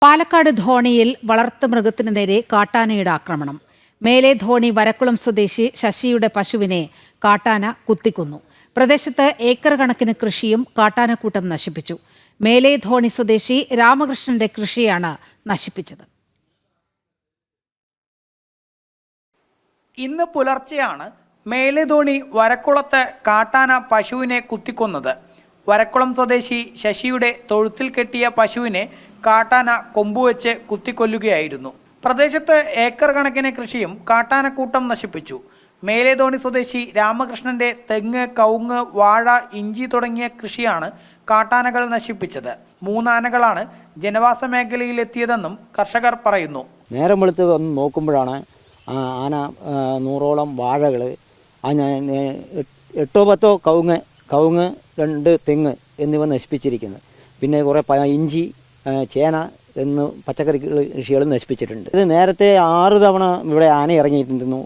പാലക്കാട് ധോണിയിൽ വളർത്തുമൃഗത്തിനു നേരെ കാട്ടാനയുടെ ആക്രമണം. മേലെ ധോണി വരക്കുളം സ്വദേശി ശശിയുടെ പശുവിനെ കാട്ടാന കുത്തിക്കൊന്നു. പ്രദേശത്ത് ഏക്കർ കണക്കിന് കൃഷിയും കാട്ടാനക്കൂട്ടം നശിപ്പിച്ചു. മേലെ ധോണി സ്വദേശി രാമകൃഷ്ണന്റെ കൃഷിയാണ് നശിപ്പിച്ചത്. ഇന്ന് പുലർച്ചെയാണ് മേലെധോണി വരക്കുളത്ത് കാട്ടാന പശുവിനെ കുത്തിക്കൊന്നത്. വരക്കുളം സ്വദേശി ശശിയുടെ തൊഴുത്തിൽ കെട്ടിയ പശുവിനെ കാട്ടാന കൊമ്പുവെച്ച് കുത്തിക്കൊല്ലുകയായിരുന്നു. പ്രദേശത്ത് ഏക്കർ കണക്കിന് കൃഷിയും കാട്ടാനക്കൂട്ടം നശിപ്പിച്ചു. മേലെധോണി സ്വദേശി രാമകൃഷ്ണന്റെ തെങ്ങ്, കവുങ്ങ്, വാഴ, ഇഞ്ചി തുടങ്ങിയ കൃഷിയാണ് കാട്ടാനകൾ നശിപ്പിച്ചത്. 3 ആനകളാണ് ജനവാസ മേഖലയിൽ എത്തിയതെന്നും കർഷകർ പറയുന്നു. നേരം വെളുത്ത് വന്ന് നോക്കുമ്പോഴാണ് ആന 100ഓളം വാഴകൾ, 8-10 കവുങ്ങ് 2 തെങ്ങ് എന്നിവ നശിപ്പിച്ചിരിക്കുന്നത്. പിന്നെ കുറേ ഇഞ്ചി, ചേന എന്ന് പച്ചക്കറി കൃഷികളും നശിപ്പിച്ചിട്ടുണ്ട്. ഇത് നേരത്തെ 6 തവണ ഇവിടെ ആന ഇറങ്ങിയിട്ടുണ്ടെന്നു.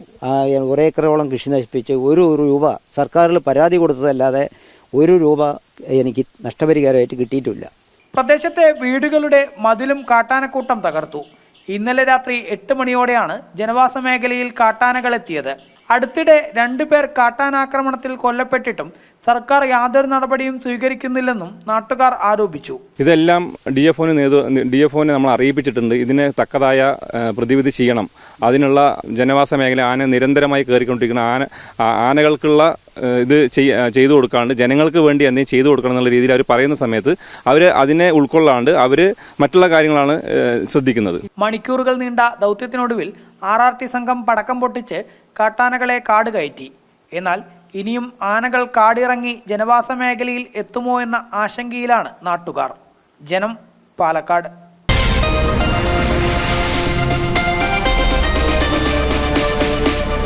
1 ഏക്കറോളം കൃഷി നശിപ്പിച്ച് 1 രൂപ സർക്കാരിൽ പരാതി കൊടുത്തതല്ലാതെ 1 രൂപ എനിക്ക് നഷ്ടപരിഹാരമായിട്ട് കിട്ടിയിട്ടില്ല. പ്രദേശത്തെ വീടുകളുടെ മതിലും കാട്ടാനക്കൂട്ടം തകർത്തു. ഇന്നലെ രാത്രി 8 മണിയോടെയാണ് ജനവാസ മേഖലയിൽ കാട്ടാനകൾ എത്തിയത്. അടുത്തിടെ 2 പേർ കാട്ടാനാക്രമണത്തിൽ കൊല്ലപ്പെട്ടിട്ടും സർക്കാർ യാതൊരു നടപടിയും സ്വീകരിക്കുന്നില്ലെന്നും നാട്ടുകാർ ആരോപിച്ചു. ഇതെല്ലാം DFOനെ നമ്മൾ അറിയിപ്പിച്ചിട്ടുണ്ട്. ഇതിന് തക്കതായ പ്രതിവിധി ചെയ്യണം. അതിനുള്ള ജനവാസ മേഖല ആന നിരന്തരമായി കയറിക്കൊണ്ടിരിക്കുന്ന ആനകൾക്കുള്ള ഇത് ചെയ്തു കൊടുക്കാണ്ട് ജനങ്ങൾക്ക് വേണ്ടി എന്തെങ്കിലും ചെയ്തു കൊടുക്കണം എന്നുള്ള രീതിയിൽ അവർ പറയുന്ന സമയത്ത് അവർ അതിനെ ഉൾക്കൊള്ളാണ്ട് അവർ മറ്റുള്ള കാര്യങ്ങളാണ് ശ്രദ്ധിക്കുന്നത്. മണിക്കൂറുകൾ നീണ്ട ദൗത്യത്തിനൊടുവിൽ RRT സംഘം പടക്കം പൊട്ടിച്ച് കാട്ടാനകളെ കാട് കയറ്റി. എന്നാൽ ഇനിയും ആനകൾ കാടിറങ്ങി ജനവാസ മേഖലയിൽ എത്തുമോ എന്ന ആശങ്കയിലാണ് നാട്ടുകാർ. ജനം, പാലക്കാട്.